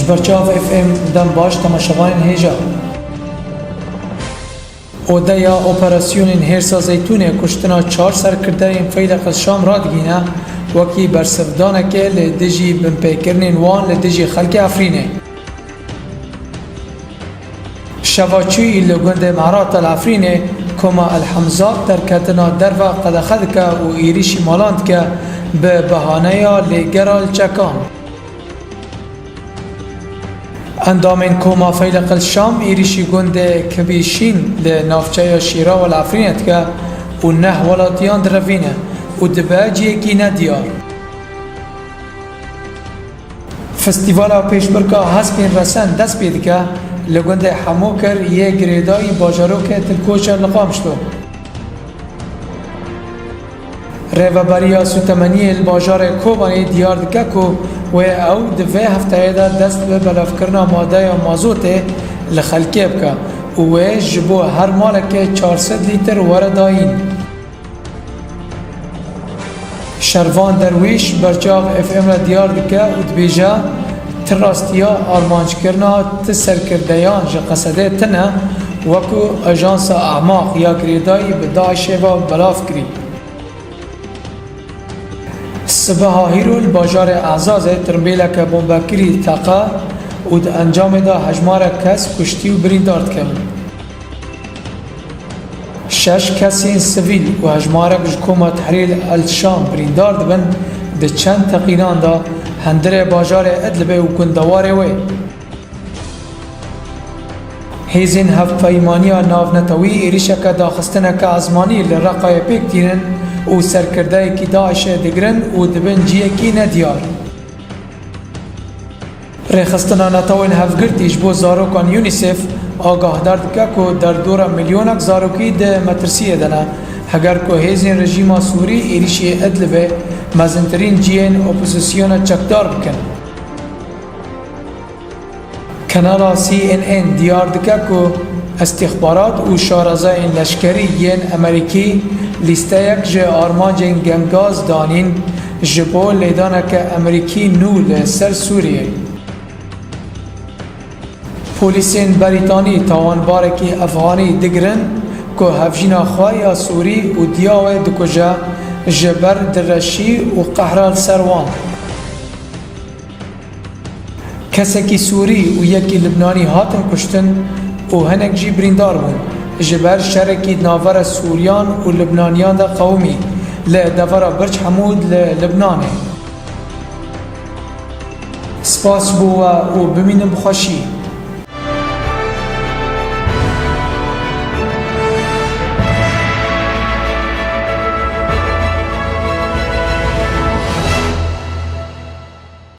جبرچاف اف ام دم باش تماشاوان هیجا اودیا اپراسیون هرسا زیتونه کشتنا 4 سرکردارین فیلق الشام را دگینه وکی برسفدانه که لدیجی بمپیکرنین وان لدیجی خلق افرینه شواچوی لگند معرات الافرینه کما الحمزات در کتنا در و قدخد که و ایریشی مالاند که به بهانه یا لگرال چکان اندامین کما فیلق الشام ایریشی گند کبیشین لنافچه شیرا و الافرینت که و نه ولاتیان دروینه و دباجی کی ندیار فستیوالا پیشبرکا هسپین رسن دست بید که لگند حمو کر یه گریدای باجارو که تلکوچه لقامشتو ریوبریا سوتمنی الباجار کوبانی دیار دکه که و او دوی هفته دا دست به بلاف کرنا ماده یا مازوته لخلکه بکه و جبو هر مالک 400 لیتر وردائین شروان درویش برچاو اف ام دیار دکه و دبیجا تراستیا آرمانج کرنا تسرکردیان جا قصده تنه وکو اجانس اعماق یا گریدایی به داعش و بلاف کری صبح هیرو الباجار اعزاز ترمبیل که بمبکری تاقا و انجام دا هجمار کس کشتی و بریندارد کم 6 کسی سویل و هجمار بجکومه تحریل الشام بریندارد بن ده چند تقینان دا هندر باجار ادلبه و گندواره وی هیزین هفت فایمانی ناو نتوی ایریشه که داخستنه که ازمانی لرقای پیک دیرن و سرکرده کی داعش دگرن و دبن جیه کی ندیار ریخستنا نتوین هفگرتیش بو زاروکان یونیسف آگاه دارد که در دور میلیونک زاروکی ده مترسیه دنه اگر که هیزین رژیم سوری ایریشی ادلبه مزنترین جین اپوزیسیون چکدار بکن کانال CNN دیار دکه که استخبارات و شارزای لشکری ین امریکی لیسته یک جه آرمانجین گنگاز دانین جبو لیدانه که امریکی نو سر سوریه پولیسین بریتانی تاوانبارکی افغانی دگرن که هفجینا خواهی سوری و دیاوه دکجه جبر درشی و قهرال سروان کسکی سوری و یکی لبنانی هاتن کشتن و هنک جی بریندار بون جبر شرکی ناور سوریان و لبنانیان دا قومی لدور برج حمود لبنانه سپاس بو و بمینم خوشی